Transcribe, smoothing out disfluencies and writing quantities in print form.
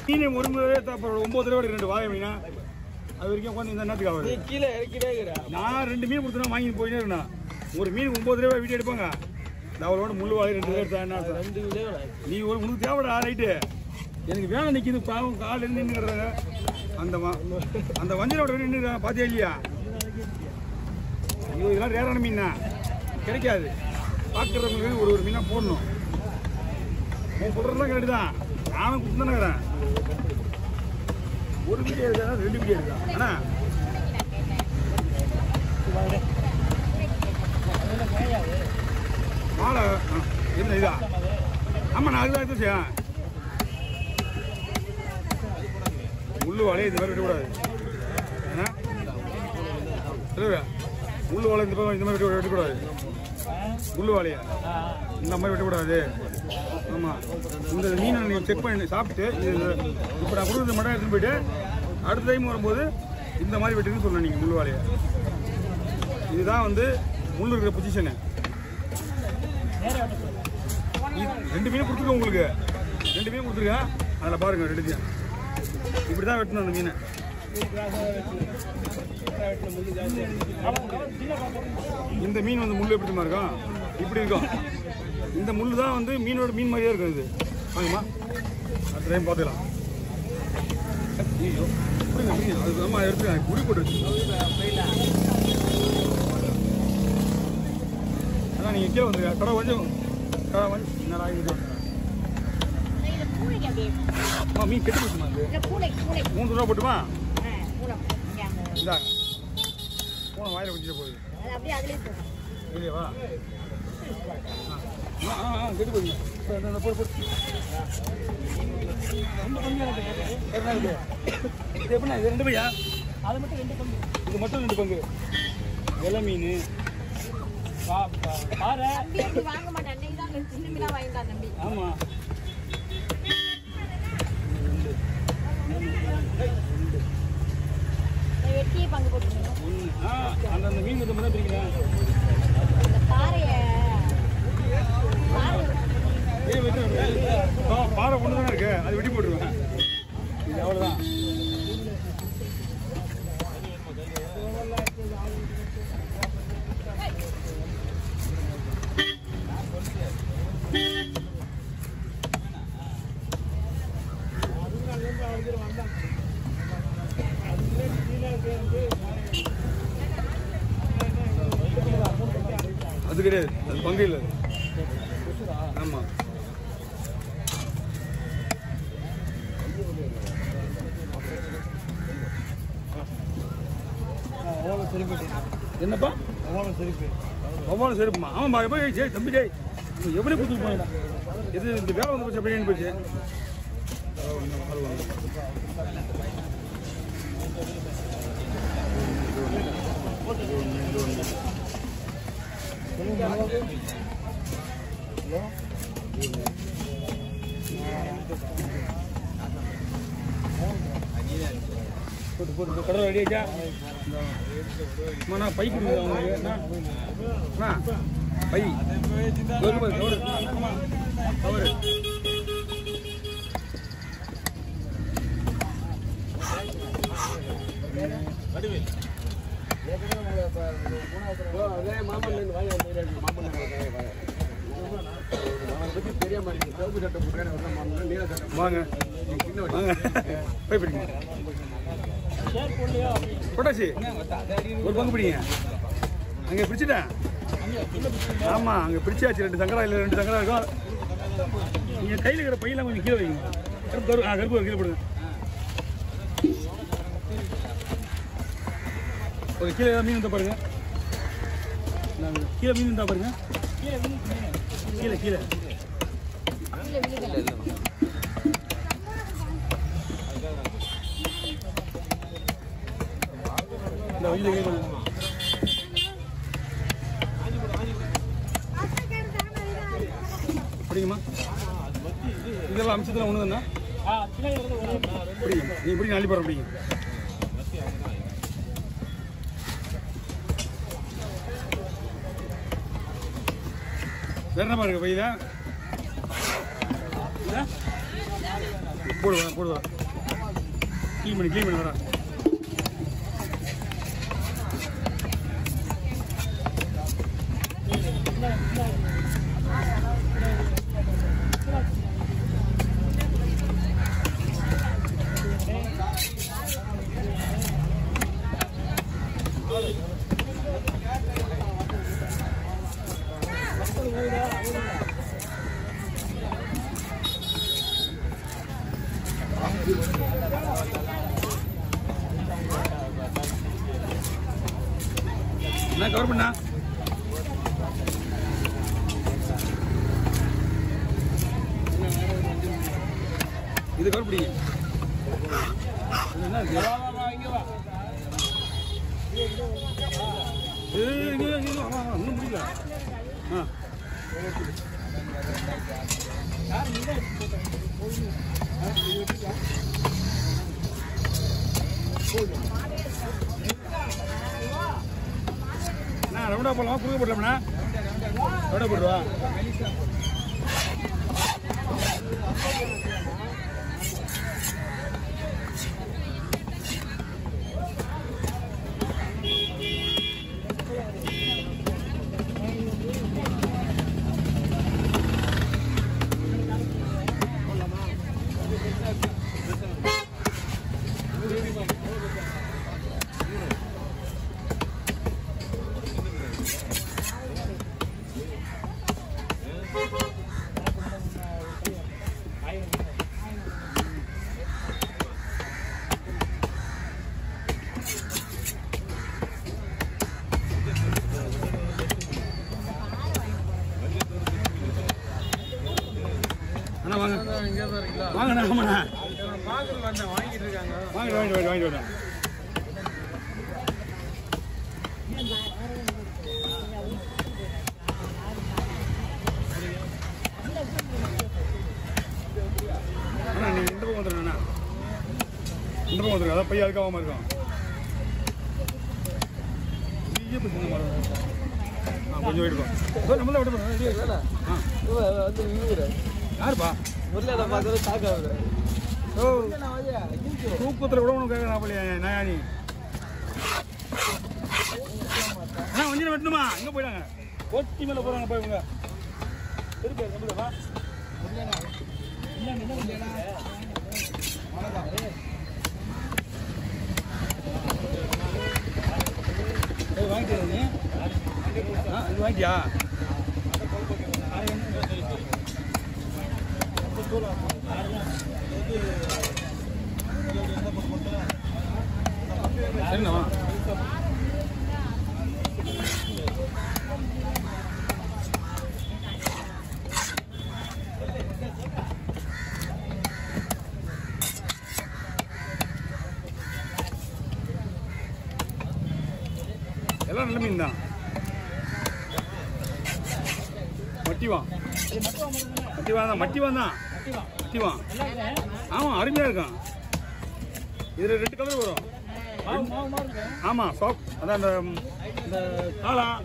மீன் ஒரு முறை 9 ரூபாய் 2 வாழை மீனா அது வரைக்கும் உட்காந்து இந்த நேரத்துக்கு ஆகுது. கீழே இறக்கிட்டே நான் 2 மீன் கொடுத்தா வாங்கி போயிட்டே இருக்கேன். ஒரு மீன் 9 ரூபாய் வீடியோ எடுப்பாங்க. அவளோட முள்ளு வாழை 2 ரூபாய் எடுத்தா என்ன 2 வீடியோ நீ ஒரு உனக்கு தேவைடா ரைட்டு. எனக்கு வேலை நிற்கிது பாவம் கால் இருந்து நின்றுறாங்க. அந்த வஞ்சனோட நின்று பார்த்தியா இல்லையா? ஐயோ இதெல்லாம் ரேரான மீன் தான் கிடைக்காது. பார்க்குறவங்களுக்கு ஒரு மீனாக போடணும். நீ சொல்கிறதுலாம் கரெக்டு தான். நானும் கொடுத்து தானே இருக்கிறேன். ஒரு வீடியோ எடுத்தா 2 வீடியோ எடுத்தா அண்ணா மாலை என்ன இதா? ஆமாம் நான் அதுதான் எடுத்து வச்சேன். முள்ளு வாழையை இந்த மாதிரி விடக்கூடாது. ஏன்னா முள்ளு வாழை இந்த மாதிரி வெட்டக்கூடாது. முள்ளு வாழையா இந்த மாதிரி வெட்டக்கூடாது. ஆமாம் இந்த மீனை நீங்கள் செக் பண்ணி சாப்பிட்டு இப்போ நான் கொடுக்குறது மட்டும் எடுத்துகிட்டு போயிட்டு அடுத்த டைம் வரும்போது இந்த மாதிரி வெட்டுன்னு சொல்லணும் நீங்கள் முள்ளு வாழையை. இதுதான் வந்து முள்ளு இருக்கிற பொசிஷனு. 2 மீன் கொடுத்துருக்கேன் உங்களுக்கு. 2 மீன் கொடுத்துருக்கேன். அதில் பாருங்கள் 2 இப்படி தான் வெட்டணும் அந்த மீனை. இந்த மீன் வந்து முள் எப்படி இருக்கும்? இப்படி இருக்கும். இந்த முள் தான் வந்து மீனோட மீன் மாதிரியே இருக்கும். இது வாங்கம்மா அடுத்த டைம் பார்த்துக்கலாம். ஐயோ அது அம்மா எடுத்துக்கேன் குடி போட்டுருச்சு. அதான் நீங்கள் கீழே வந்துருங்க. கடை கொஞ்சம் என்னடா இது மீன் கெட்டு போச்சுமா? அது 3 ரூபா போட்டுமா? இந்தாங்க போன வாயில குடிச்சிட்டு போகுது. இல்லையாவா? கெட்டு போகுது. இது எப்படின்னா இது 2 பையா? அது மட்டும் 2 பங்கு. இது மட்டும் 2 பங்கு. வெள்ளை மீன் ஆமா அந்த மீன் மட்டும் தான் பிரிக்கிறேன். பாறை ஒன்று தானே இருக்கு. அது வெட்டி போட்டுருவேன். இது அவ்வளோதான். அது கிடையாது. அது பங்கு இல்லை. ஆமா என்னப்பா ஒவ்வொரு செருப்புமா? ஆமாம்மா எப்படி சரி தம்பி ஜெய் எப்படி கொடுத்துட்டு போயிடா? இது இந்த வேலை வந்து போச்சு அப்படின்னு போச்சு. போட்டு போட்டு கடை ரெடியாச்சா? பை கொடுங்க அவங்களுக்கு. பை அவரு வாங்க போட்டாச்சு. ஒரு பங்கு பிடிங்க. அங்கே பிடிச்சிட்டேன். ஆமா அங்கே பிடிச்சாச்சு. 2 சங்கரா இல்லை 2 சங்கரா இருக்கும். நீங்கள் கையில் இருக்கிற பையெல்லாம் கொஞ்சம் கீழே வைங்க. கருப்பு கீழே போடுங்க. ஒரு கீழே மீன் இருந்தால் பாருங்க. கீழே மீன் இருந்தால் பாருங்க. கீழே கீழே இந்த வழியில் பிடிக்குமா? இதெல்லாம் அம்சத்தில் ஒன்று தானே? பிடிக்கும். நீ இப்படி நாளி போகிற பிடிக்கும். வேற என்ன பாருங்க பையில போடுவா க்ளீன் பண்ணி வரேன். என்ன கவர் பண்ணா இது கவர் பிடிங்க. என்ன ஒன்றும் முடியல. ரவுண்டா போடலாமா குறுக்க போடலாம்ண்ணா? ரவுண்டா போடுவா. வாங்கண்ணா ஆமாண்ணா வாங்கிட்டு இருக்காங்க. வாங்கிட்டு வரேன். அண்ணா நீ இந்த பக்கம் வந்துடுறேண்ணா. இந்த பக்கம் வந்துருங்க. அதான் பையன் அதுக்காகாமல் இருக்கும். கொஞ்சம் போயிட்டு நம்மள விட்டு யாருப்பா தூக்கத்தில் கூட உனக்கு கேட்கறாப்பலையா நயானி? வஞ்சிரம் வெட்டணுமா? எங்கே போயிடாங்க? கோச்சி மேலே போகிறாங்க போய் இவங்க திருப்பி வாங்கிட்டியா நீ? இது வாங்கிட்டியா? சரிண்ணா எல்லாம் நல்ல மீன் தான். மட்டிவான் தான். ஆமாம் அருமையாக இருக்கும். இதில் 2 கலர் வரும். ஆமாம் சாஃப்ட். அதான் இந்த காளான்